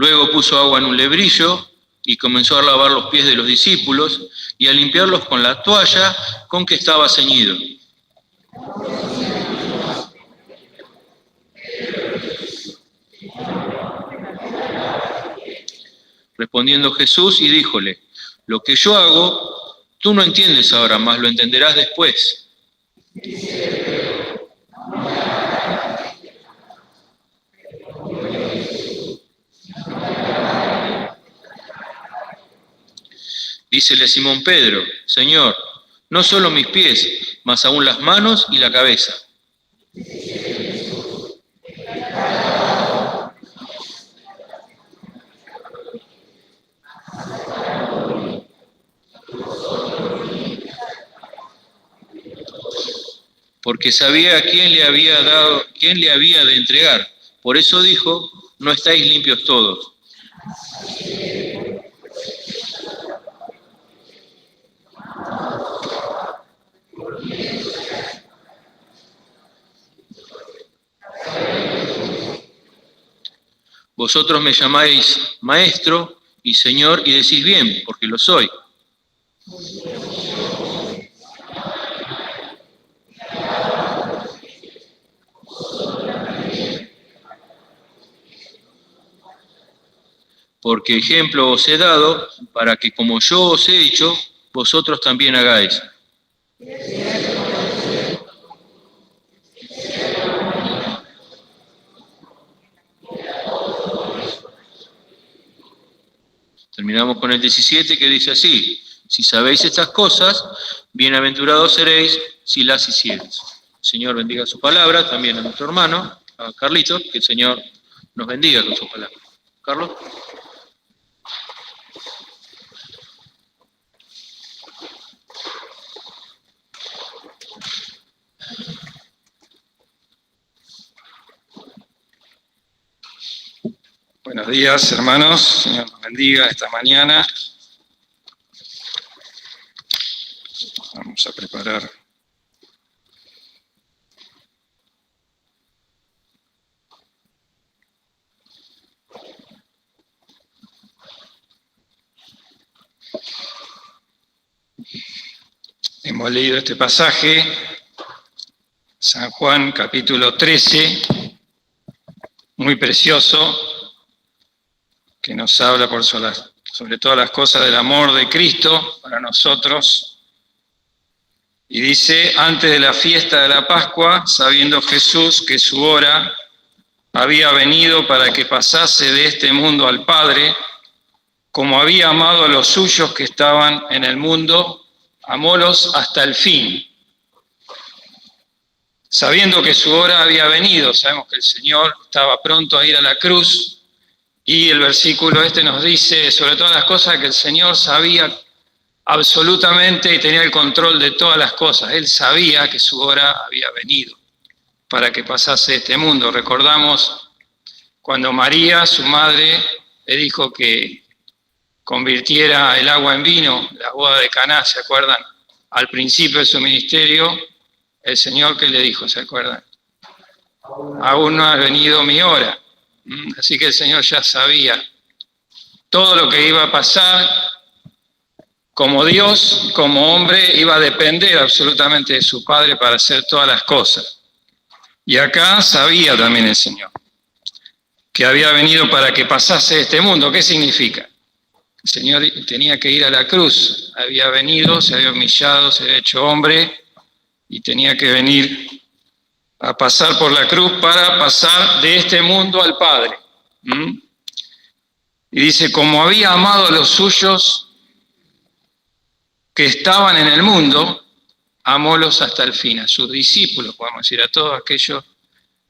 Luego puso agua en un lebrillo y comenzó a lavar los pies de los discípulos y a limpiarlos con la toalla con que estaba ceñido. Respondiendo Jesús y díjole: lo que yo hago, tú no entiendes ahora, mas lo entenderás después. Dícele Simón Pedro: Señor, no solo mis pies, mas aún las manos y la cabeza. Porque sabía a quién le había de entregar. Por eso dijo: no estáis limpios todos. Vosotros me llamáis Maestro y Señor, y decís bien, porque lo soy. Porque ejemplo os he dado, para que como yo os he dicho, vosotros también hagáis. Terminamos con el 17, que dice así: si sabéis estas cosas, bienaventurados seréis si las hiciereis. El Señor bendiga su palabra, también a nuestro hermano, a Carlitos, que el Señor nos bendiga con su palabra. Carlos. Buenos días, hermanos. Señor nos bendiga esta mañana. Vamos a preparar hemos leído este pasaje, San Juan capítulo 13, muy precioso, que nos habla sobre todas las cosas del amor de Cristo para nosotros. Y dice: antes de la fiesta de la Pascua, sabiendo Jesús que su hora había venido para que pasase de este mundo al Padre, como había amado a los suyos que estaban en el mundo, amólos hasta el fin. Sabiendo que su hora había venido, sabemos que el Señor estaba pronto a ir a la cruz, y el versículo nos dice sobre todas las cosas que el Señor sabía absolutamente y tenía el control de todas las cosas. Él sabía que su hora había venido para que pasase este mundo. Recordamos cuando María, su madre, le dijo que convirtiera el agua en vino, la boda de Caná, ¿se acuerdan? Al principio de su ministerio, el Señor, ¿qué le dijo? ¿Se acuerdan? Aún no ha venido mi hora. Así que el Señor ya sabía todo lo que iba a pasar. Como Dios, como hombre, iba a depender absolutamente de su Padre para hacer todas las cosas. Y acá sabía también el Señor que había venido para que pasase este mundo. ¿Qué significa? El Señor tenía que ir a la cruz. Había venido, se había humillado, se había hecho hombre y tenía que venir a pasar por la cruz para pasar de este mundo al Padre. Y dice: como había amado a los suyos que estaban en el mundo, amólos hasta el fin, a sus discípulos, podemos decir, a todos aquellos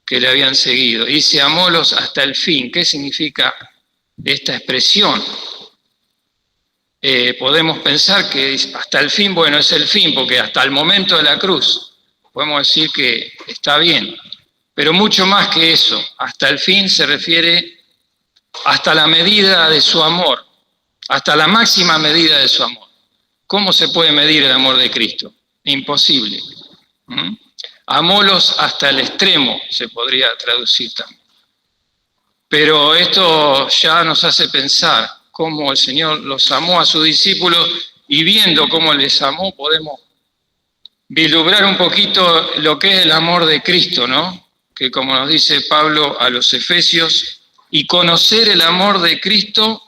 que le habían seguido. Y dice: amólos hasta el fin. ¿Qué significa esta expresión? Podemos pensar que hasta el fin, bueno, es el fin, porque hasta el momento de la cruz podemos decir que está bien, pero mucho más que eso. Hasta el fin se refiere hasta la medida de su amor, hasta la máxima medida de su amor. ¿Cómo se puede medir el amor de Cristo? Imposible. Amólos hasta el extremo, se podría traducir también. Pero esto ya nos hace pensar cómo el Señor los amó a sus discípulos y viendo cómo les amó podemos vislumbrar un poquito lo que es el amor de Cristo, ¿no? Que como nos dice Pablo a los Efesios, y conocer el amor de Cristo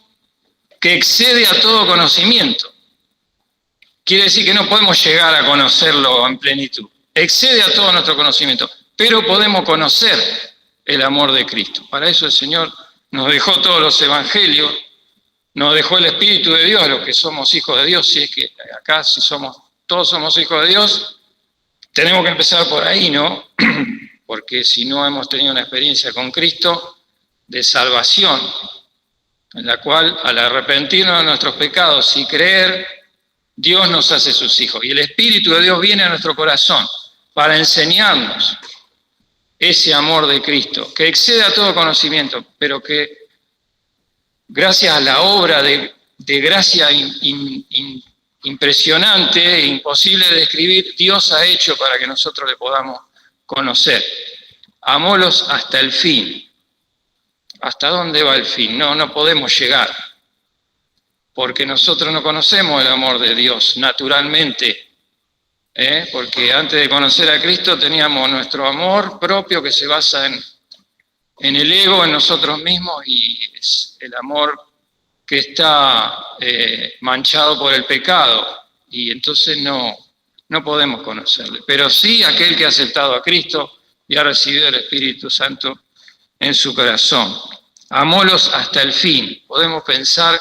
que excede a todo conocimiento. Quiere decir que no podemos llegar a conocerlo en plenitud. Excede a todo nuestro conocimiento, pero podemos conocer el amor de Cristo. Para eso el Señor nos dejó todos los evangelios, nos dejó el Espíritu de Dios, los que somos hijos de Dios, si es que acá todos somos hijos de Dios, tenemos que empezar por ahí, ¿no? Porque si no hemos tenido una experiencia con Cristo de salvación, en la cual al arrepentirnos de nuestros pecados y creer, Dios nos hace sus hijos. Y el Espíritu de Dios viene a nuestro corazón para enseñarnos ese amor de Cristo, que excede a todo conocimiento, pero que gracias a la obra de gracia impresionante e imposible de describir, Dios ha hecho para que nosotros le podamos conocer. Amólos hasta el fin. ¿Hasta dónde va el fin? No podemos llegar, porque nosotros no conocemos el amor de Dios naturalmente, porque antes de conocer a Cristo teníamos nuestro amor propio que se basa en el ego, en nosotros mismos, y es el amor que está manchado por el pecado, y entonces no podemos conocerle. Pero sí aquel que ha aceptado a Cristo y ha recibido el Espíritu Santo en su corazón. Amólos hasta el fin. Podemos pensar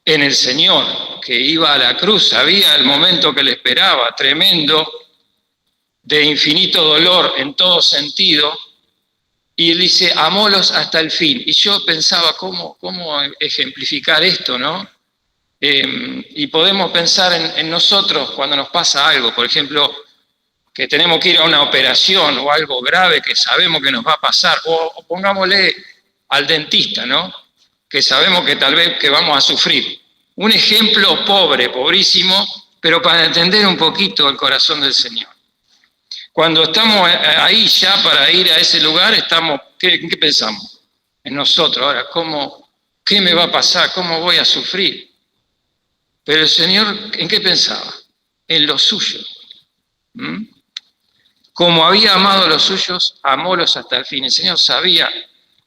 en el Señor que iba a la cruz, sabía el momento que le esperaba, tremendo, de infinito dolor en todo sentido, y él dice, amólos hasta el fin. Y yo pensaba cómo ejemplificar esto, ¿no? Y podemos pensar en nosotros cuando nos pasa algo, por ejemplo, que tenemos que ir a una operación o algo grave que sabemos que nos va a pasar, o pongámosle al dentista, ¿no? Que sabemos que tal vez que vamos a sufrir. Un ejemplo pobre, pobrísimo, pero para entender un poquito el corazón del Señor. Cuando estamos ahí ya para ir a ese lugar, ¿en qué pensamos? En nosotros. Ahora, ¿qué me va a pasar? ¿Cómo voy a sufrir? Pero el Señor, ¿en qué pensaba? En los suyos. Como había amado a los suyos, amólos hasta el fin. El Señor sabía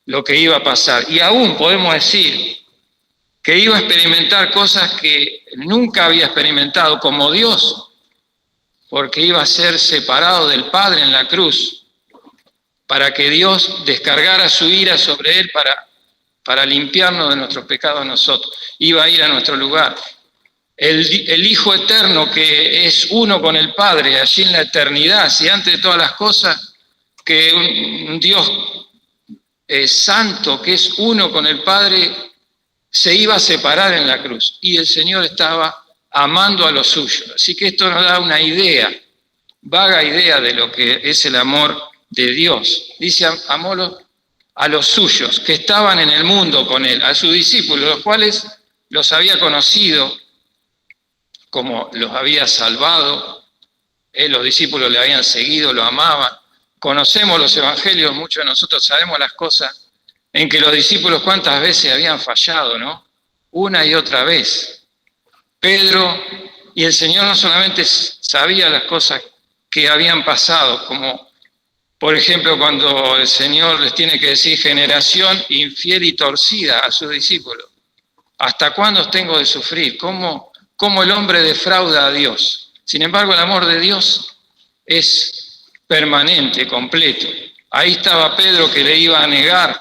lo que iba a pasar. Y aún podemos decir que iba a experimentar cosas que nunca había experimentado como Dios, porque iba a ser separado del Padre en la cruz, para que Dios descargara su ira sobre él para limpiarnos de nuestros pecados a nosotros. Iba a ir a nuestro lugar. El Hijo Eterno, que es uno con el Padre, allí en la eternidad, si antes de todas las cosas, que un Dios santo, que es uno con el Padre, se iba a separar en la cruz. Y el Señor estaba amando a los suyos. Así que esto nos da una idea, vaga idea de lo que es el amor de Dios. Dice, amólos a los suyos, que estaban en el mundo con él, a sus discípulos, los cuales los había conocido, como los había salvado, los discípulos le habían seguido, lo amaban. Conocemos los evangelios, muchos de nosotros sabemos las cosas en que los discípulos cuántas veces habían fallado, ¿no? Una y otra vez. Pedro y el Señor no solamente sabía las cosas que habían pasado, como por ejemplo cuando el Señor les tiene que decir generación infiel y torcida a sus discípulos. ¿Hasta cuándo os tengo de sufrir? ¿Cómo el hombre defrauda a Dios? Sin embargo, el amor de Dios es permanente, completo. Ahí estaba Pedro que le iba a negar.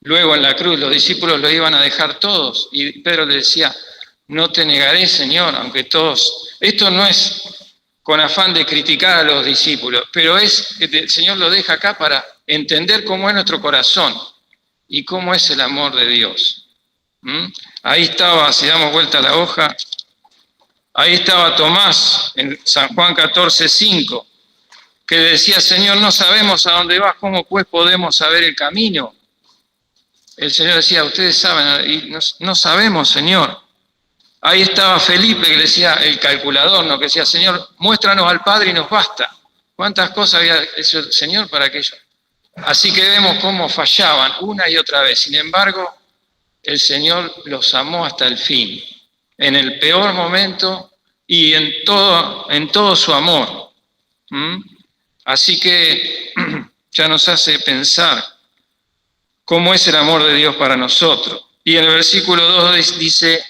Luego en la cruz los discípulos lo iban a dejar todos. Y Pedro le decía, no te negaré, Señor, aunque todos... Esto no es con afán de criticar a los discípulos, pero es que el Señor lo deja acá para entender cómo es nuestro corazón y cómo es el amor de Dios. Ahí estaba, si damos vuelta a la hoja, ahí estaba Tomás en San Juan 14:5, que decía, Señor, no sabemos a dónde vas, ¿cómo pues podemos saber el camino? El Señor decía, ustedes saben, y no sabemos, Señor. Ahí estaba Felipe, que le decía, el calculador, ¿no? Que decía, Señor, muéstranos al Padre y nos basta. ¿Cuántas cosas había hecho el Señor para que ellos Así que vemos cómo fallaban una y otra vez. Sin embargo, el Señor los amó hasta el fin, en el peor momento y en todo su amor. Así que ya nos hace pensar cómo es el amor de Dios para nosotros. Y en el versículo 2 dice,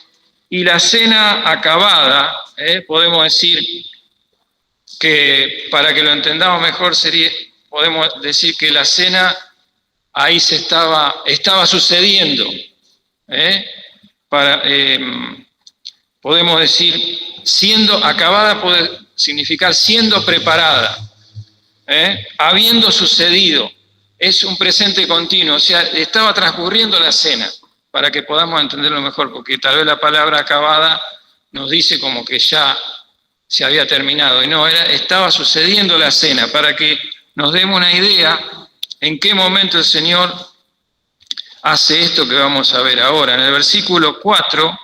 y la cena acabada, podemos decir que, para que lo entendamos mejor, podemos decir que la cena ahí estaba sucediendo. Podemos decir, siendo acabada puede significar siendo preparada, habiendo sucedido. Es un presente continuo, o sea, estaba transcurriendo la cena, para que podamos entenderlo mejor, porque tal vez la palabra acabada nos dice como que ya se había terminado, y no, estaba sucediendo la cena, para que nos demos una idea en qué momento el Señor hace esto que vamos a ver ahora. En el versículo 4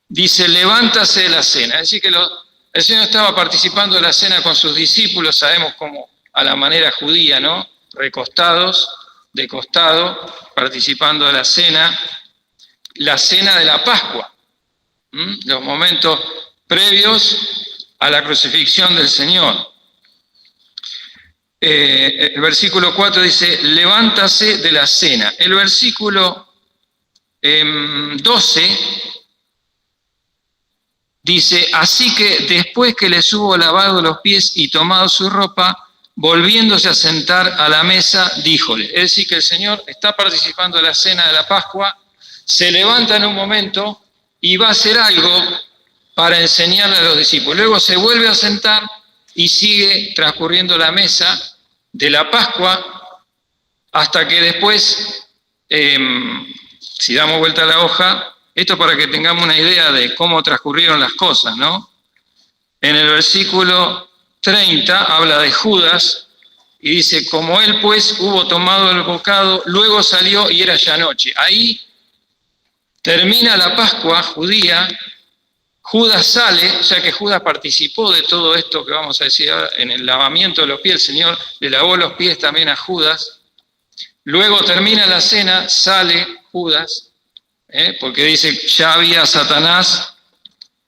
dice, levántase de la cena. Es decir, que el Señor estaba participando de la cena con sus discípulos, sabemos como a la manera judía, ¿no? Recostados, de costado, participando de la cena de la Pascua, los momentos previos a la crucifixión del Señor. El versículo 4 dice, levántase de la cena. El versículo 12 dice, así que después que les hubo lavado los pies y tomado su ropa, volviéndose a sentar a la mesa, díjole. Es decir, que el Señor está participando de la cena de la Pascua, se levanta en un momento y va a hacer algo para enseñarle a los discípulos. Luego se vuelve a sentar y sigue transcurriendo la mesa de la Pascua hasta que después, si damos vuelta a la hoja, esto para que tengamos una idea de cómo transcurrieron las cosas, ¿no? En el versículo 30 habla de Judas y dice, como él pues hubo tomado el bocado, luego salió y era ya noche. Ahí termina la Pascua judía, Judas sale, ya que Judas participó de todo esto que vamos a decir ahora, en el lavamiento de los pies, el Señor le lavó los pies también a Judas. Luego termina la cena, sale Judas, porque dice, ya había Satanás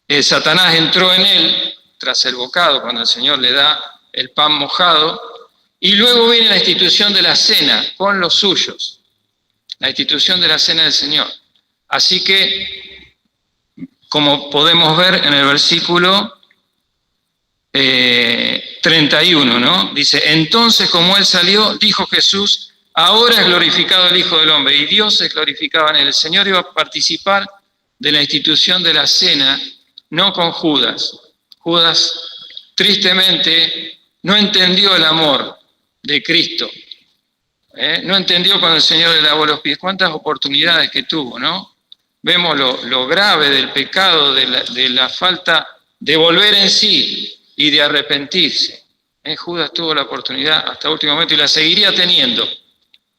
entró en él tras el bocado, cuando el Señor le da el pan mojado, y luego viene la institución de la cena con los suyos, la institución de la cena del Señor. Así que, como podemos ver en el versículo 31, ¿no? Dice, entonces como él salió, dijo Jesús, ahora es glorificado el Hijo del Hombre, y Dios es glorificado en él. El Señor iba a participar de la institución de la cena, no con Judas. Judas, tristemente, no entendió el amor de Cristo. No entendió cuando el Señor le lavó los pies. Cuántas oportunidades que tuvo, ¿no? Vemos lo grave del pecado, de la falta de volver en sí y de arrepentirse. Judas tuvo la oportunidad hasta el último momento y la seguiría teniendo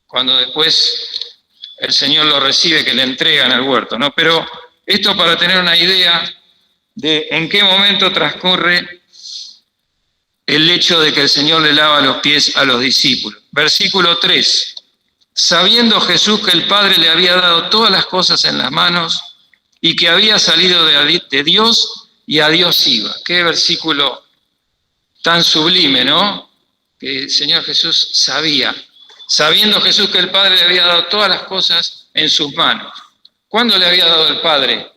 cuando después el Señor lo recibe, que le entregan al huerto, ¿no? Pero esto para tener una idea de en qué momento transcurre el hecho de que el Señor le lava los pies a los discípulos. Versículo 3. Sabiendo Jesús que el Padre le había dado todas las cosas en las manos y que había salido de Dios y a Dios iba. Qué versículo tan sublime, ¿no? Que el Señor Jesús sabía. Sabiendo Jesús que el Padre le había dado todas las cosas en sus manos. ¿Cuándo le había dado el Padre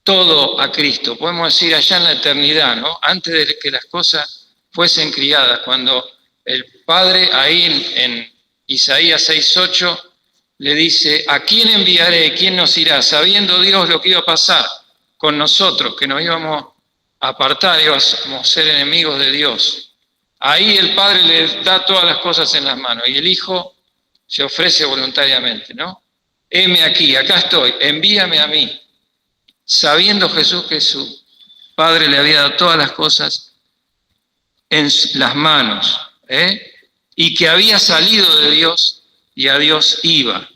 todo a Cristo? Podemos decir allá en la eternidad, ¿no? Antes de que las cosas fuesen criadas, cuando el Padre ahí en Isaías 6:8 le dice, ¿a quién enviaré? ¿Quién nos irá? Sabiendo Dios lo que iba a pasar con nosotros, que nos íbamos a apartar, íbamos a ser enemigos de Dios. Ahí el Padre le da todas las cosas en las manos y el Hijo se ofrece voluntariamente, ¿no? Heme aquí, acá estoy, envíame a mí. Sabiendo Jesús que su Padre le había dado todas las cosas en las manos, y que había salido de Dios y a Dios iba.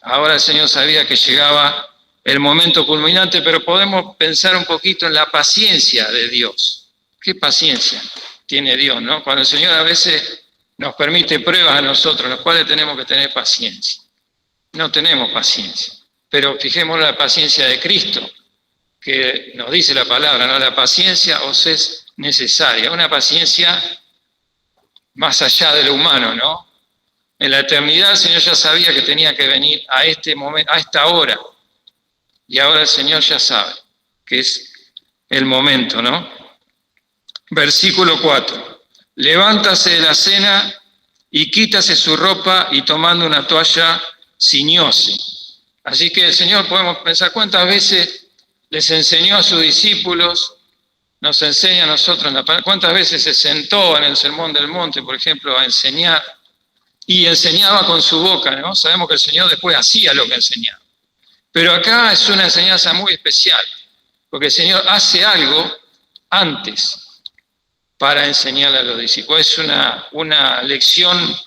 Ahora el Señor sabía que llegaba el momento culminante, pero podemos pensar un poquito en la paciencia de Dios. ¿Qué paciencia tiene Dios, no? Cuando el Señor a veces nos permite pruebas a nosotros, los cuales tenemos que tener paciencia. No tenemos paciencia, pero fijémonos la paciencia de Cristo, que nos dice la palabra, ¿no? La paciencia os es necesaria, una paciencia más allá de lo humano, ¿no? En la eternidad el Señor ya sabía que tenía que venir a este momento, a esta hora, y ahora el Señor ya sabe que es el momento, ¿no? Versículo 4. Levántase de la cena y quítase su ropa y tomando una toalla ciñóse. Así que el Señor, podemos pensar cuántas veces les enseñó a sus discípulos, nos enseña a nosotros, cuántas veces se sentó en el Sermón del Monte, por ejemplo, a enseñar, y enseñaba con su boca, ¿no? Sabemos que el Señor después hacía lo que enseñaba. Pero acá es una enseñanza muy especial, porque el Señor hace algo antes para enseñarle a los discípulos. Es una lección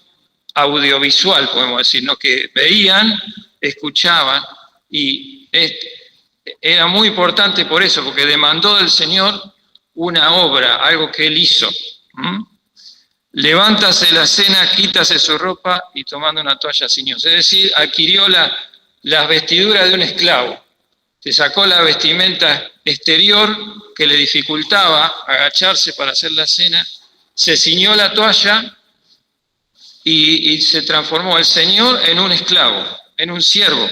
audiovisual, podemos decir, ¿no? Que veían, escuchaban, y era muy importante por eso, porque demandó del Señor una obra, algo que Él hizo. Levántase de la cena, quítase su ropa y tomando una toalla ciñosa. Es decir, adquirió las vestiduras de un esclavo. Se sacó la vestimenta exterior que le dificultaba agacharse para hacer la cena, se ciñó la toalla y se transformó el Señor en un esclavo, en un siervo.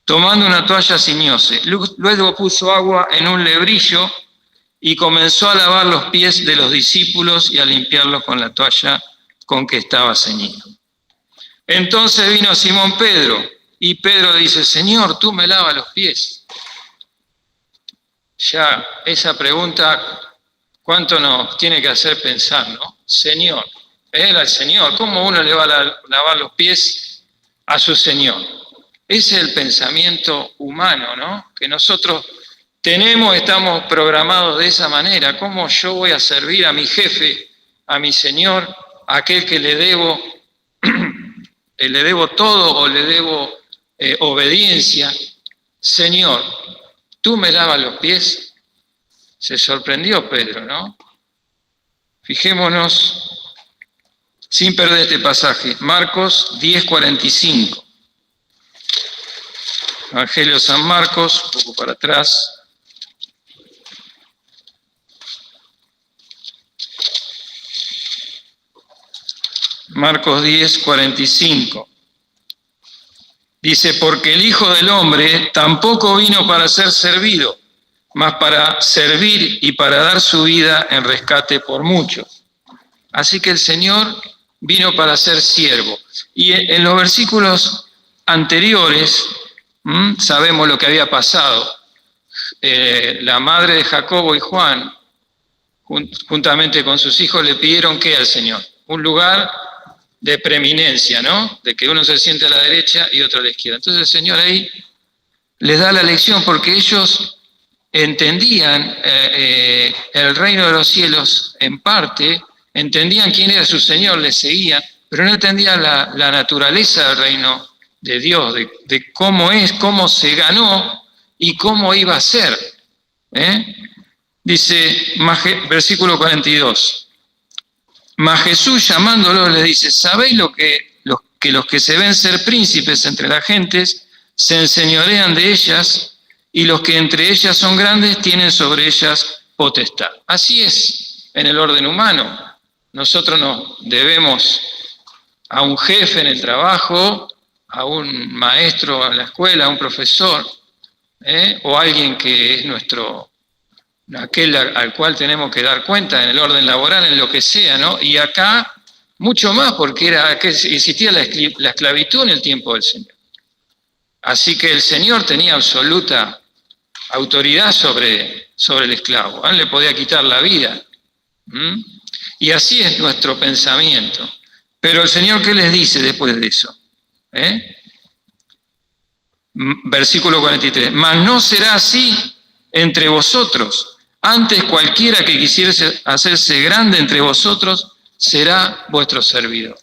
Tomando una toalla ciñóse. Luego puso agua en un lebrillo y comenzó a lavar los pies de los discípulos y a limpiarlos con la toalla con que estaba ceñido. Entonces vino Simón Pedro, y Pedro dice, Señor, tú me lavas los pies. Ya esa pregunta, ¿cuánto nos tiene que hacer pensar, no? Señor, Él al Señor, ¿cómo uno le va a lavar los pies a su Señor? Ese es el pensamiento humano, ¿no? Que nosotros tenemos, estamos programados de esa manera. ¿Cómo yo voy a servir a mi jefe, a mi Señor, a aquel que le debo todo o le debo obediencia? Señor, ¿tú me lavas los pies? Se sorprendió Pedro, ¿no? Fijémonos, sin perder este pasaje, Marcos 10:45. Evangelio de San Marcos, un poco para atrás. Marcos 10:45. Dice, porque el Hijo del Hombre tampoco vino para ser servido, mas para servir y para dar su vida en rescate por muchos. Así que el Señor vino para ser siervo. Y en los versículos anteriores sabemos lo que había pasado. La madre de Jacobo y Juan, juntamente con sus hijos, le pidieron ¿qué al Señor? Un lugar de preeminencia, ¿no? De que uno se siente a la derecha y otro a la izquierda. Entonces el Señor ahí les da la lección porque ellos entendían el reino de los cielos en parte, entendían quién era su Señor, les seguían, pero no entendían la naturaleza del reino de Dios, de cómo es, cómo se ganó y cómo iba a ser. Dice, versículo 42. Mas Jesús llamándolos les dice, ¿sabéis que los que se ven ser príncipes entre las gentes se enseñorean de ellas y los que entre ellas son grandes tienen sobre ellas potestad? Así es en el orden humano. Nosotros nos debemos a un jefe en el trabajo, a un maestro en la escuela, a un profesor, o alguien que es aquel al cual tenemos que dar cuenta en el orden laboral, en lo que sea, ¿no? Y acá, mucho más, porque existía la esclavitud en el tiempo del Señor. Así que el Señor tenía absoluta autoridad sobre el esclavo. A él le podía quitar la vida. Y así es nuestro pensamiento. Pero el Señor, ¿qué les dice después de eso? Versículo 43. Mas no será así entre vosotros. Antes cualquiera que quisiese hacerse grande entre vosotros será vuestro servidor.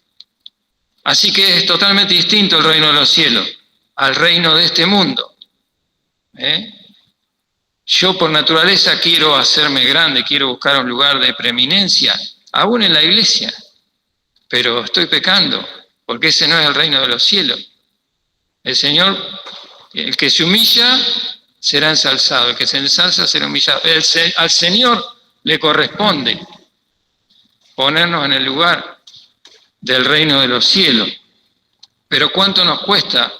Así que es totalmente distinto el reino de los cielos al reino de este mundo. Yo por naturaleza quiero hacerme grande, quiero buscar un lugar de preeminencia aún en la iglesia, pero estoy pecando, porque ese no es el reino de los cielos. El Señor, el que se humilla, será ensalzado, el que se ensalza será humillado. Al Señor le corresponde ponernos en el lugar del reino de los cielos. Pero ¿cuánto nos cuesta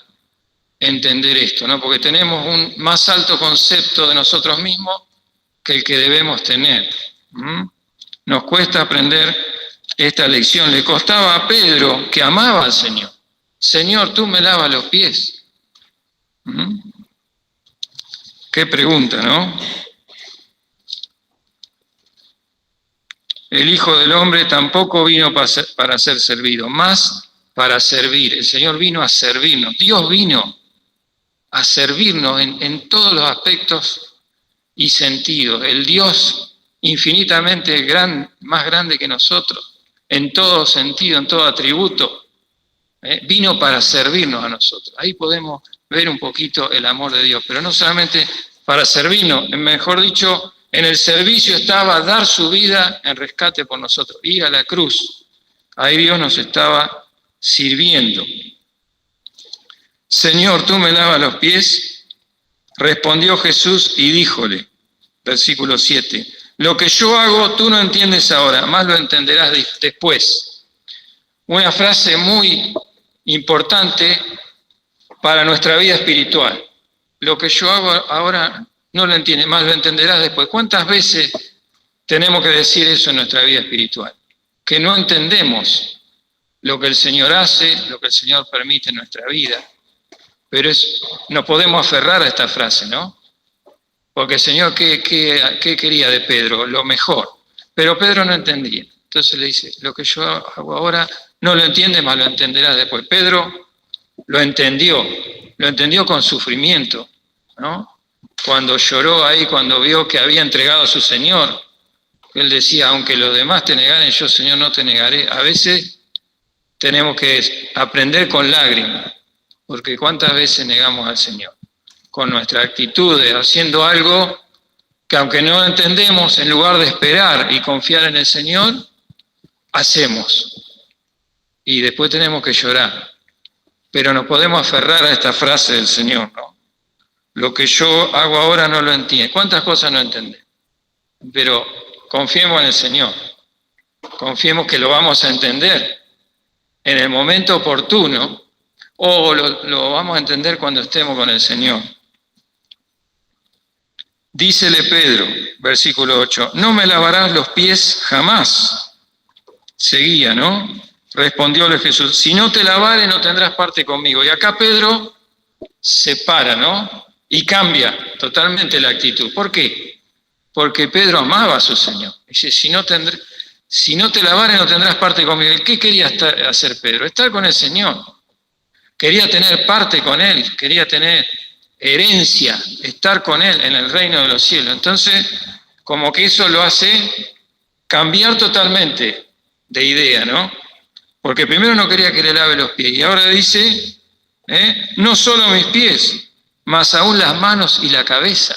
entender esto, ¿no? Porque tenemos un más alto concepto de nosotros mismos que el que debemos tener. Nos cuesta aprender esta lección. Le costaba a Pedro, que amaba al Señor. Señor, tú me lavas los pies. Qué pregunta, ¿no? El Hijo del Hombre tampoco vino para ser servido, más para servir. El Señor vino a servirnos. Dios vino a servirnos en todos los aspectos y sentidos. El Dios infinitamente más grande que nosotros, en todo sentido, en todo atributo, vino para servirnos a nosotros. Ahí podemos ver un poquito el amor de Dios, pero no solamente para servirnos, mejor dicho, en el servicio estaba dar su vida en rescate por nosotros, ir a la cruz. Ahí Dios nos estaba sirviendo. Señor, ¿tú me lavas los pies? Respondió Jesús y díjole, versículo 7, lo que yo hago tú no entiendes ahora, más lo entenderás después. Una frase muy importante para nuestra vida espiritual. Lo que yo hago ahora no lo entiendes, más lo entenderás después. ¿Cuántas veces tenemos que decir eso en nuestra vida espiritual? Que no entendemos lo que el Señor hace, lo que el Señor permite en nuestra vida. Pero nos podemos aferrar a esta frase, ¿no? Porque el Señor, ¿qué quería de Pedro? Lo mejor. Pero Pedro no entendía. Entonces le dice, lo que yo hago ahora no lo entiende, más lo entenderás después. Pedro lo entendió con sufrimiento, ¿no? Cuando lloró ahí, cuando vio que había entregado a su Señor, él decía, aunque los demás te negaren, yo, Señor, no te negaré. A veces tenemos que aprender con lágrimas, porque ¿cuántas veces negamos al Señor? Con nuestra actitud, haciendo algo que aunque no entendemos, en lugar de esperar y confiar en el Señor, hacemos. Y después tenemos que llorar. Pero nos podemos aferrar a esta frase del Señor, ¿no? Lo que yo hago ahora no lo entiendo. ¿Cuántas cosas no entendemos? Pero confiemos en el Señor. Confiemos que lo vamos a entender en el momento oportuno o lo vamos a entender cuando estemos con el Señor. Dícele Pedro, versículo 8, no me lavarás los pies jamás. Seguía, ¿no? Respondióle Jesús, si no te lavares no tendrás parte conmigo. Y acá Pedro se para, ¿no? Y cambia totalmente la actitud. ¿Por qué? Porque Pedro amaba a su Señor. Dice, si no te lavares no tendrás parte conmigo. ¿Qué quería hacer Pedro? Estar con el Señor. Quería tener parte con Él, quería tener herencia, estar con Él en el reino de los cielos. Entonces, como que eso lo hace cambiar totalmente de idea, ¿no? Porque primero no quería que le lave los pies y ahora dice, no solo mis pies, mas aún las manos y la cabeza.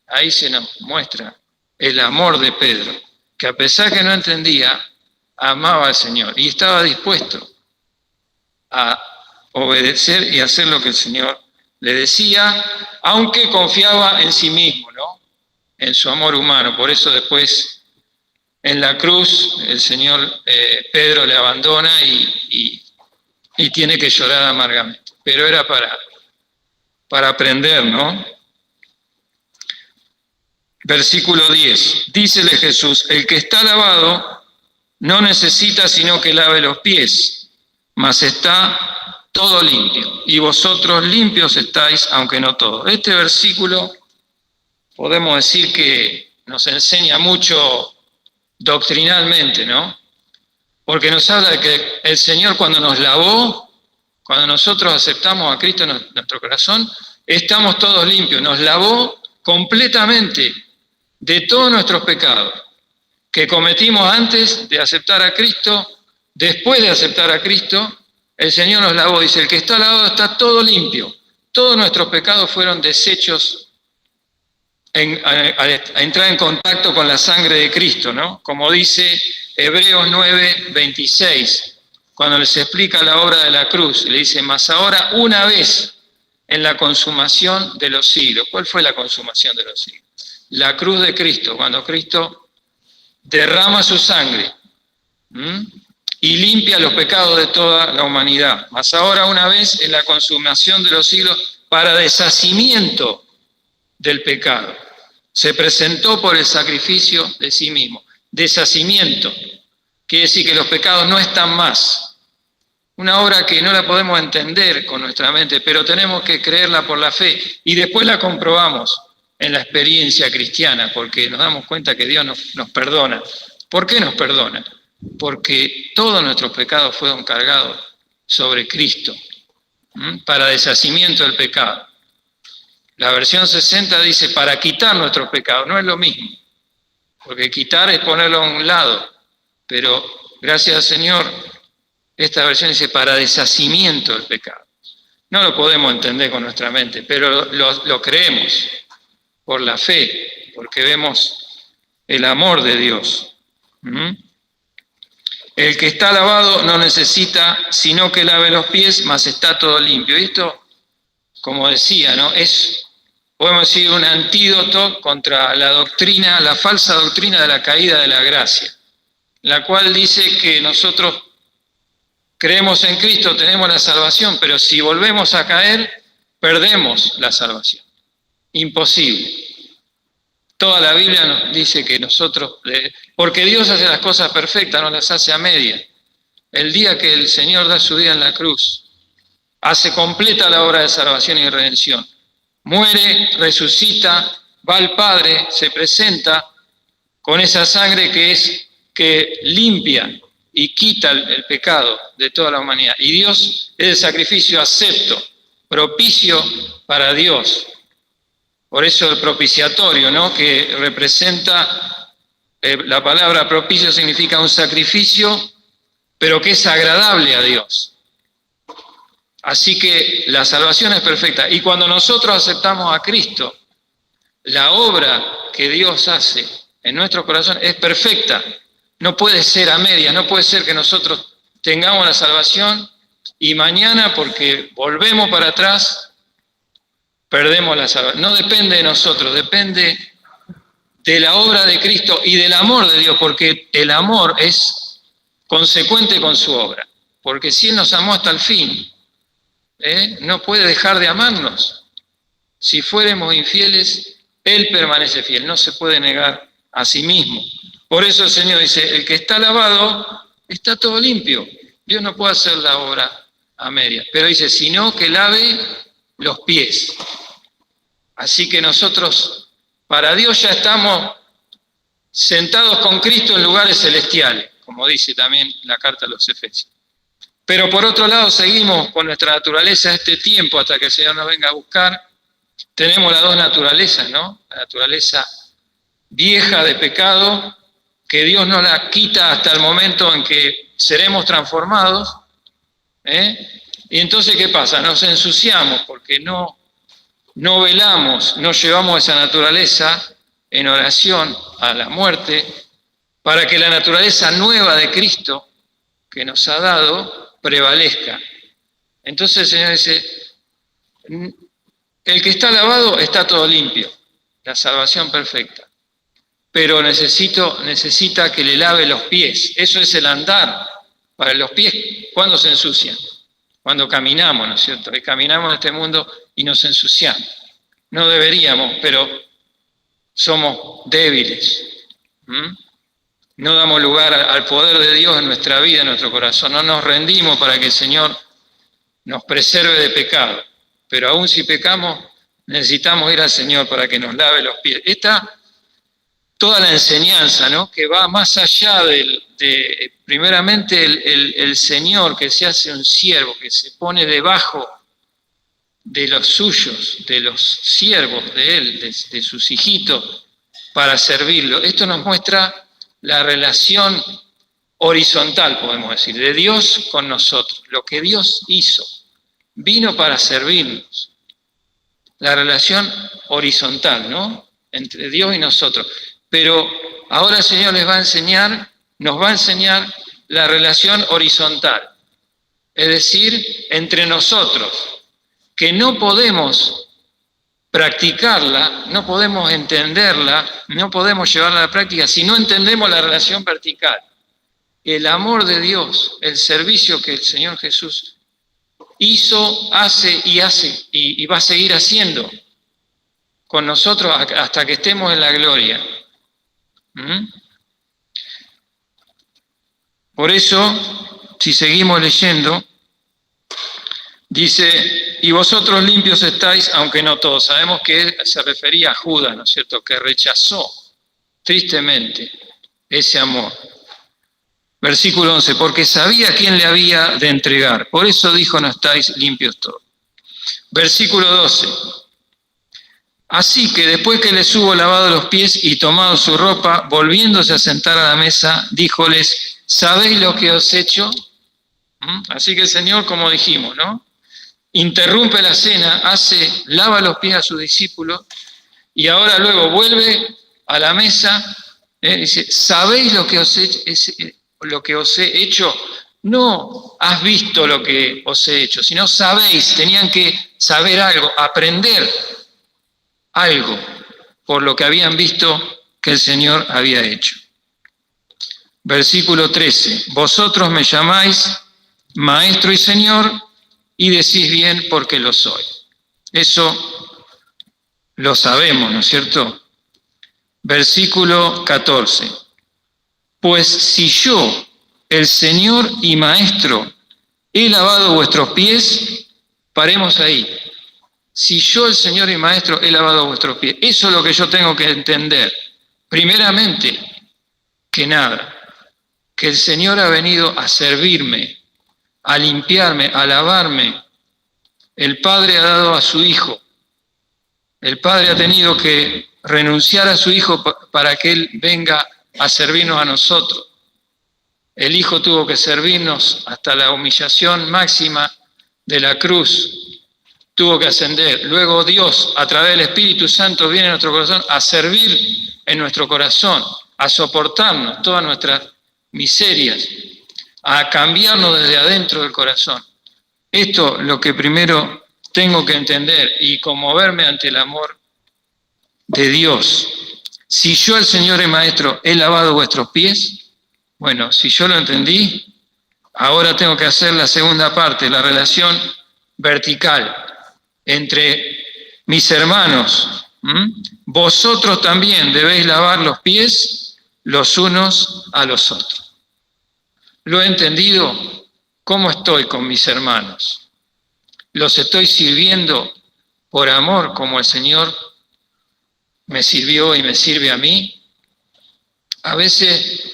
Ahí se nos muestra el amor de Pedro, que a pesar que no entendía, amaba al Señor y estaba dispuesto a obedecer y hacer lo que el Señor le decía, aunque confiaba en sí mismo, ¿no? En su amor humano. Por eso después en la cruz el Señor, Pedro le abandona y tiene que llorar amargamente. Pero era para aprender, ¿no? Versículo 10. Dícele Jesús, el que está lavado no necesita sino que lave los pies, mas está todo limpio, y vosotros limpios estáis, aunque no todos. Este versículo podemos decir que nos enseña mucho doctrinalmente, ¿no? Porque nos habla de que el Señor cuando nos lavó, cuando nosotros aceptamos a Cristo en nuestro corazón, estamos todos limpios. Nos lavó completamente de todos nuestros pecados que cometimos antes de aceptar a Cristo, después de aceptar a Cristo. El Señor nos lavó, dice, el que está lavado está todo limpio. Todos nuestros pecados fueron deshechos a entrar en contacto con la sangre de Cristo, ¿no? Como dice Hebreos 9:26, cuando les explica la obra de la cruz, le dice, mas ahora una vez en la consumación de los siglos. ¿Cuál fue la consumación de los siglos? La cruz de Cristo, cuando Cristo derrama su sangre y limpia los pecados de toda la humanidad. Mas ahora una vez en la consumación de los siglos para deshacimiento del pecado. Se presentó por el sacrificio de sí mismo. Deshacimiento. Quiere decir que los pecados no están más. Una obra que no la podemos entender con nuestra mente, pero tenemos que creerla por la fe y después la comprobamos en la experiencia cristiana, porque nos damos cuenta que Dios nos perdona. ¿Por qué nos perdona? Porque todos nuestros pecados fueron cargados sobre Cristo para deshacimiento del pecado. La versión 60 dice para quitar nuestros pecados, no es lo mismo, porque quitar es ponerlo a un lado, pero gracias al Señor, esta versión dice para deshacimiento del pecado. No lo podemos entender con nuestra mente, pero lo creemos por la fe, porque vemos el amor de Dios. El que está lavado no necesita sino que lave los pies, mas está todo limpio. Y esto, como decía, ¿no? Podemos decir, un antídoto contra la doctrina, la falsa doctrina de la caída de la gracia, la cual dice que nosotros creemos en Cristo, tenemos la salvación, pero si volvemos a caer, perdemos la salvación. Imposible. Toda la Biblia nos dice que nosotros, porque Dios hace las cosas perfectas, no las hace a medias. El día que el Señor da su vida en la cruz, hace completa la obra de salvación y redención. Muere, resucita, va al Padre, se presenta con esa sangre que limpia y quita el pecado de toda la humanidad. Y Dios es el sacrificio acepto, propicio para Dios. Por eso el propiciatorio, ¿no? Que representa, la palabra propicio significa un sacrificio, pero que es agradable a Dios. Así que la salvación es perfecta. Y cuando nosotros aceptamos a Cristo, la obra que Dios hace en nuestro corazón es perfecta. No puede ser a medias, no puede ser que nosotros tengamos la salvación y mañana, porque volvemos para atrás, perdemos la salvación. No depende de nosotros, depende de la obra de Cristo y del amor de Dios, porque el amor es consecuente con su obra. Porque si Él nos amó hasta el fin, no puede dejar de amarnos. Si fuéramos infieles, Él permanece fiel, no se puede negar a sí mismo. Por eso el Señor dice, el que está lavado, está todo limpio. Dios no puede hacer la obra a medias, pero dice, sino que lave los pies. Así que nosotros, para Dios ya estamos sentados con Cristo en lugares celestiales, como dice también la carta a los Efesios. Pero por otro lado seguimos con nuestra naturaleza este tiempo hasta que el Señor nos venga a buscar. Tenemos las dos naturalezas, ¿no? La naturaleza vieja de pecado, que Dios nos la quita hasta el momento en que seremos transformados. Y entonces, ¿qué pasa? Nos ensuciamos porque no velamos, no llevamos esa naturaleza en oración a la muerte, para que la naturaleza nueva de Cristo que nos ha dado prevalezca. Entonces el Señor dice, el que está lavado está todo limpio, la salvación perfecta, pero necesita que le lave los pies. Eso es el andar. Para los pies, ¿cuándo se ensucian? Cuando caminamos, ¿no es cierto? Y caminamos en este mundo y nos ensuciamos. No deberíamos, pero somos débiles. No damos lugar al poder de Dios en nuestra vida, en nuestro corazón. No nos rendimos para que el Señor nos preserve de pecado. Pero aún si pecamos, necesitamos ir al Señor para que nos lave los pies. Esta, toda la enseñanza, ¿no? Que va más allá de primeramente el Señor que se hace un siervo, que se pone debajo de los suyos, de los siervos de Él, de sus hijitos, para servirlo. Esto nos muestra la relación horizontal, podemos decir, de Dios con nosotros. Lo que Dios hizo, vino para servirnos. La relación horizontal, ¿no? Entre Dios y nosotros. Pero ahora el Señor les va a enseñar nos va a enseñar la relación horizontal, es decir, entre nosotros, que no podemos practicarla, no podemos entenderla, no podemos llevarla a la práctica si no entendemos la relación vertical. El amor de Dios, el servicio que el Señor Jesús hizo, hace y va a seguir haciendo con nosotros hasta que estemos en la gloria. Por eso, si seguimos leyendo, dice, y vosotros limpios estáis, aunque no todos. Sabemos que se refería a Judas, ¿no es cierto?, que rechazó tristemente ese amor. Versículo 11, porque sabía quién le había de entregar, por eso dijo, no estáis limpios todos. Versículo 12, así que después que les hubo lavado los pies y tomado su ropa, volviéndose a sentar a la mesa, díjoles, ¿sabéis lo que os he hecho? Así que el Señor, como dijimos, ¿no?, interrumpe la cena, lava los pies a sus discípulos y ahora luego vuelve a la mesa, dice, ¿sabéis lo que os he hecho? No has visto lo que os he hecho, sino sabéis, tenían que saber algo, aprender algo por lo que habían visto que el Señor había hecho. Versículo 13, vosotros me llamáis Maestro y Señor, y decís bien porque lo soy. Eso lo sabemos, ¿no es cierto? Versículo 14. Pues si yo, el Señor y Maestro, he lavado vuestros pies, paremos ahí. Si yo, el Señor y Maestro, he lavado vuestros pies, eso es lo que yo tengo que entender. Primeramente, que nada, que el Señor ha venido a servirme, a limpiarme, a lavarme. El Padre ha dado a su Hijo. El Padre ha tenido que renunciar a su Hijo para que Él venga a servirnos a nosotros. El Hijo tuvo que servirnos hasta la humillación máxima de la cruz. Tuvo que ascender. Luego Dios, a través del Espíritu Santo, viene a nuestro corazón a servir en nuestro corazón, a soportarnos todas nuestras miserias, a cambiarnos desde adentro del corazón. Esto es lo que primero tengo que entender y conmoverme ante el amor de Dios. Si yo, el Señor y Maestro, he lavado vuestros pies, bueno, si yo lo entendí, ahora tengo que hacer la segunda parte, la relación vertical entre mis hermanos. Vosotros también debéis lavar los pies los unos a los otros. ¿Lo he entendido? ¿Cómo estoy con mis hermanos? ¿Los estoy sirviendo por amor como el Señor me sirvió y me sirve a mí? A veces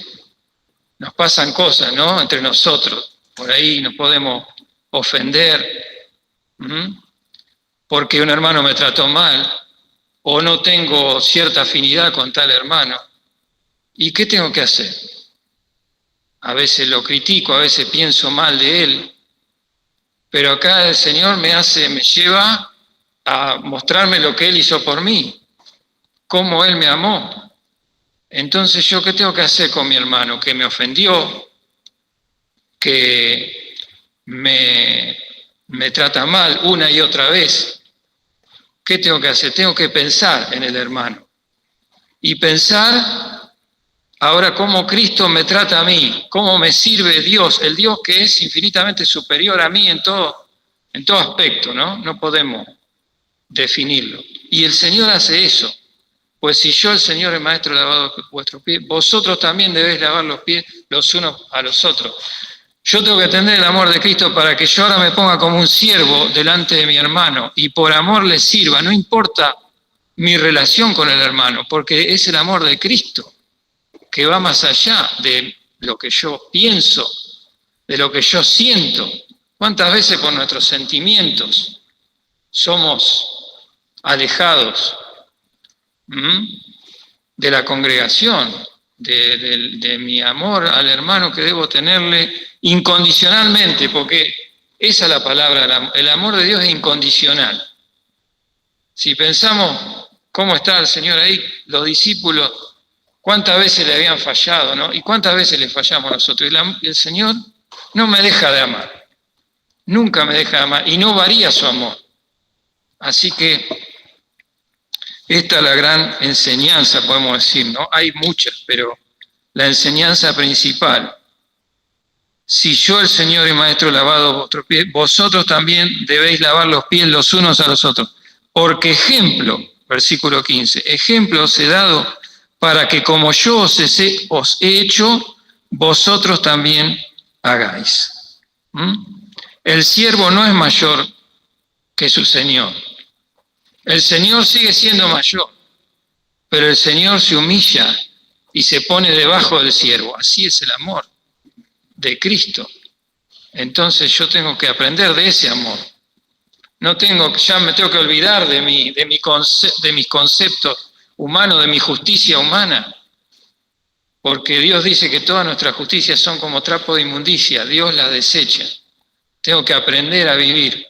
nos pasan cosas, ¿no?, entre nosotros. Por ahí nos podemos ofender porque un hermano me trató mal o no tengo cierta afinidad con tal hermano. ¿Y qué tengo que hacer? A veces lo critico, a veces pienso mal de él, pero acá el Señor me lleva a mostrarme lo que Él hizo por mí, cómo Él me amó. Entonces, ¿yo qué tengo que hacer con mi hermano? Que me ofendió, que me trata mal una y otra vez. ¿Qué tengo que hacer? Tengo que pensar en el hermano. Y pensar ahora cómo Cristo me trata a mí, cómo me sirve Dios, el Dios que es infinitamente superior a mí en todo aspecto, ¿no? No podemos definirlo. Y el Señor hace eso. Pues si yo, el Señor, el Maestro, he lavado vuestros pies, vosotros también debéis lavar los pies los unos a los otros. Yo tengo que entender el amor de Cristo para que yo ahora me ponga como un siervo delante de mi hermano y por amor le sirva, no importa mi relación con el hermano, porque es el amor de Cristo que va más allá de lo que yo pienso, de lo que yo siento. ¿Cuántas veces por nuestros sentimientos somos alejados de la congregación, de mi amor al hermano que debo tenerle incondicionalmente? Porque esa es la palabra, el amor de Dios es incondicional. Si pensamos cómo está el Señor ahí, los discípulos cuántas veces le habían fallado, ¿no? Y cuántas veces le fallamos nosotros. Y el Señor no me deja de amar, nunca me deja de amar, y no varía su amor. Así que esta es la gran enseñanza, podemos decir, ¿no? Hay muchas, pero la enseñanza principal: si yo, el Señor y Maestro, he lavado vuestros pies, vosotros también debéis lavar los pies los unos a los otros. Porque ejemplo, versículo 15, ejemplo os he dado para que como yo os he hecho, vosotros también hagáis. El siervo no es mayor que su Señor. El Señor sigue siendo mayor, pero el Señor se humilla y se pone debajo del siervo. Así es el amor de Cristo. Entonces yo tengo que aprender de ese amor. Ya me tengo que olvidar de mis conceptos humanos, de mi justicia humana, porque Dios dice que todas nuestras justicias son como trapo de inmundicia, Dios las desecha. Tengo que aprender a vivir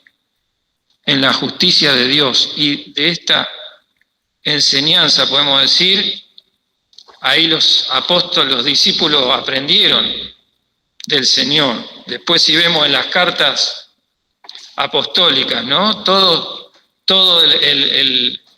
en la justicia de Dios, y de esta enseñanza podemos decir, ahí los apóstoles, los discípulos aprendieron del Señor. Después, si vemos en las cartas apostólicas, ¿no? Todo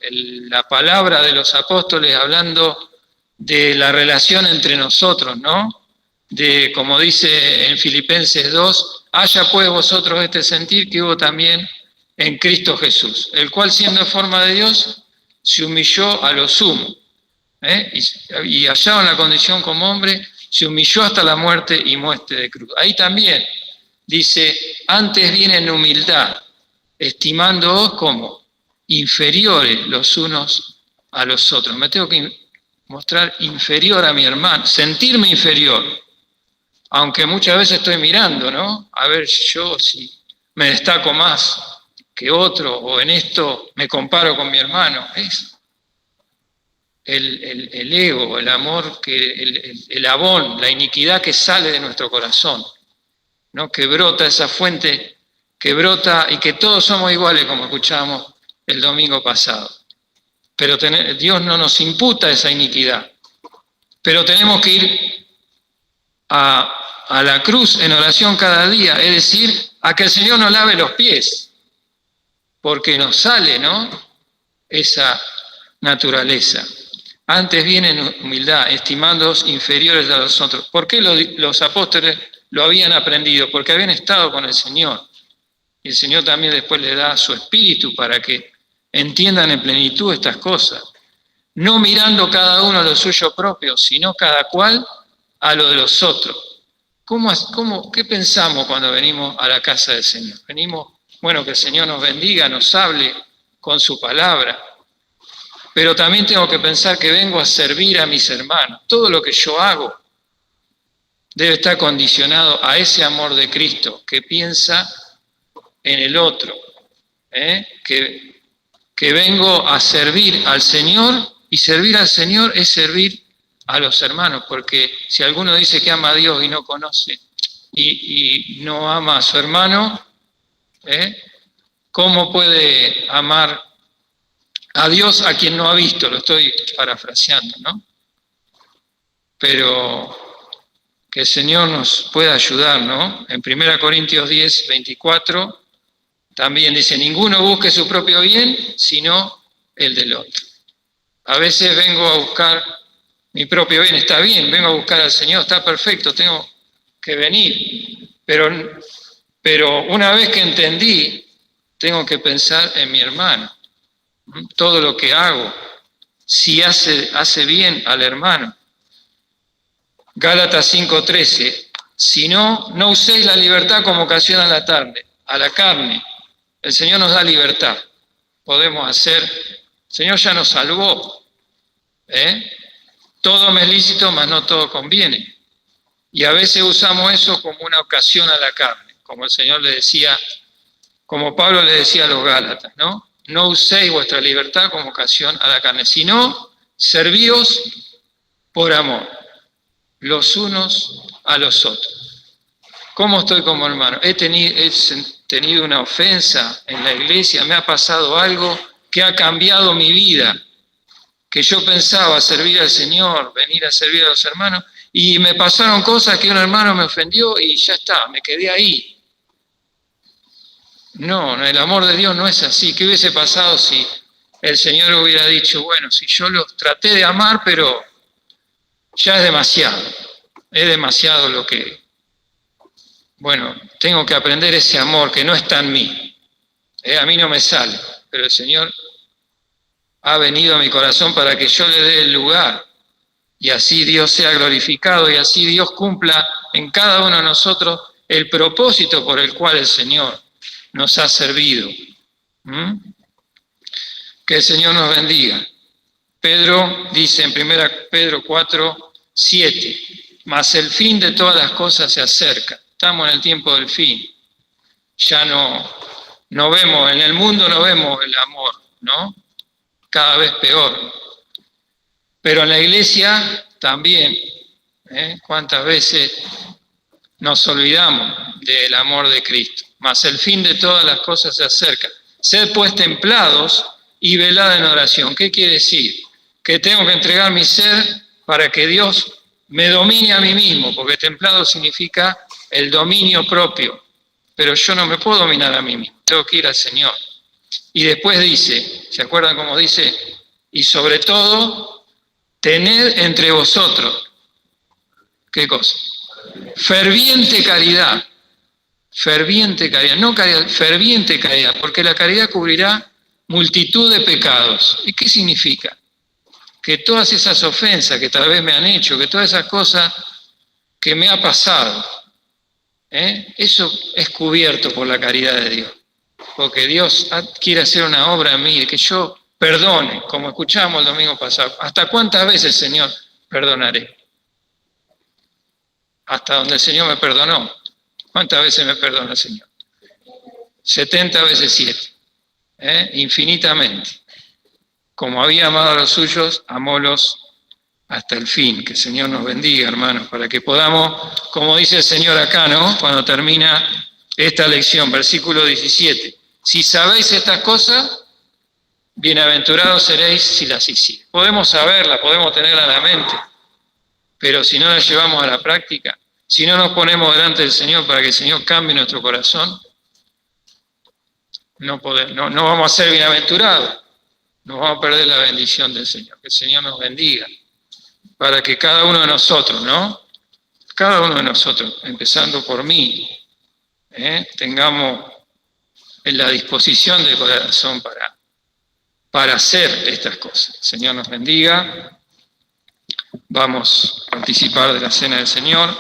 la palabra de los apóstoles hablando de la relación entre nosotros, ¿no? De, como dice en Filipenses 2, haya pues vosotros este sentir que hubo también en Cristo Jesús, el cual siendo en forma de Dios, se humilló a lo sumo, y hallado en la condición como hombre, se humilló hasta la muerte y muerte de cruz. Ahí también dice, antes bien en humildad, estimándoos como inferiores los unos a los otros. Me tengo que mostrar inferior a mi hermano, sentirme inferior, aunque muchas veces estoy mirando, ¿no? A ver yo si me destaco más que otro, o en esto me comparo con mi hermano. Es el ego, el amor, el abón, la iniquidad que sale de nuestro corazón, ¿no? Que brota esa fuente, que brota, y que todos somos iguales, como escuchábamos el domingo pasado. Pero Dios no nos imputa esa iniquidad. Pero tenemos que ir a la cruz en oración cada día, es decir, a que el Señor nos lave los pies, porque nos sale, ¿no?, esa naturaleza. Antes bien en humildad, estimándoos inferiores a los otros. ¿Por qué los apóstoles lo habían aprendido? Porque habían estado con el Señor. Y el Señor también después les da su espíritu para que entiendan en plenitud estas cosas. No mirando cada uno a lo suyo propio, sino cada cual a lo de los otros. ¿Qué pensamos cuando venimos a la casa del Señor? Venimos, bueno, que el Señor nos bendiga, nos hable con su palabra. Pero también tengo que pensar que vengo a servir a mis hermanos. Todo lo que yo hago debe estar condicionado a ese amor de Cristo que piensa en el otro, que vengo a servir al Señor, y servir al Señor es servir a los hermanos, porque si alguno dice que ama a Dios y no conoce y no ama a su hermano, ¿cómo puede amar a Dios a quien no ha visto? Lo estoy parafraseando, ¿no? Pero que el Señor nos pueda ayudar, ¿no? En 1 Corintios 10, 24, también dice, ninguno busque su propio bien, sino el del otro. A veces vengo a buscar mi propio bien, está bien, vengo a buscar al Señor, está perfecto, tengo que venir. Pero una vez que entendí, tengo que pensar en mi hermano. Todo lo que hago, si hace bien al hermano. Gálatas 5:13, si no uséis la libertad como ocasión a la carne. El Señor nos da libertad. Podemos hacer, el Señor ya nos salvó. Todo me es lícito, mas no todo conviene. Y a veces usamos eso como una ocasión a la carne, como el Señor le decía, como Pablo le decía a los Gálatas, ¿no? No uséis vuestra libertad como ocasión a la carne, sino servíos por amor, los unos a los otros. ¿Cómo estoy como hermano? He tenido una ofensa en la iglesia, me ha pasado algo que ha cambiado mi vida, que yo pensaba servir al Señor, venir a servir a los hermanos, y me pasaron cosas que un hermano me ofendió y ya está, me quedé ahí. No, el amor de Dios no es así. ¿Qué hubiese pasado si el Señor hubiera dicho, bueno, si yo los traté de amar, pero ya es demasiado lo que... Bueno, tengo que aprender ese amor que no está en mí. A mí no me sale, pero el Señor ha venido a mi corazón para que yo le dé el lugar y así Dios sea glorificado y así Dios cumpla en cada uno de nosotros el propósito por el cual el Señor nos ha servido. Que el Señor nos bendiga. Pedro dice en 1 Pedro 4, 7, mas el fin de todas las cosas se acerca. Estamos en el tiempo del fin. Ya no vemos, en el mundo no vemos el amor, ¿no? Cada vez peor. Pero en la iglesia también, ¿cuántas veces nos olvidamos del amor de Cristo? Mas el fin de todas las cosas se acerca. Sed pues templados y velad en oración. ¿Qué quiere decir? Que tengo que entregar mi ser para que Dios me domine a mí mismo, porque templado significa el dominio propio. Pero yo no me puedo dominar a mí mismo, tengo que ir al Señor. Y después dice, ¿se acuerdan cómo dice? Y sobre todo, tened entre vosotros, ¿qué cosa? Ferviente caridad. Ferviente caridad, no caridad, ferviente caridad, porque la caridad cubrirá multitud de pecados. ¿Y qué significa? Que todas esas ofensas que tal vez me han hecho, que todas esas cosas que me ha pasado, eso es cubierto por la caridad de Dios. Porque Dios quiere hacer una obra en mí, de que yo perdone, como escuchamos el domingo pasado. ¿Hasta cuántas veces, Señor, perdonaré? Hasta donde el Señor me perdonó. ¿Cuántas veces me perdona el Señor? 70 veces 7. Infinitamente. Como había amado a los suyos, amólos hasta el fin. Que el Señor nos bendiga, hermanos, para que podamos, como dice el Señor acá, ¿no? Cuando termina esta lección, versículo 17. Si sabéis estas cosas, bienaventurados seréis si las hicierais. Podemos saberlas, podemos tenerlas en la mente, pero si no las llevamos a la práctica, si no nos ponemos delante del Señor para que el Señor cambie nuestro corazón, no vamos a ser bienaventurados, nos vamos a perder la bendición del Señor. Que el Señor nos bendiga, para que cada uno de nosotros, ¿no? Cada uno de nosotros, empezando por mí, tengamos en la disposición del corazón para hacer estas cosas. El Señor nos bendiga. Vamos a participar de la cena del Señor.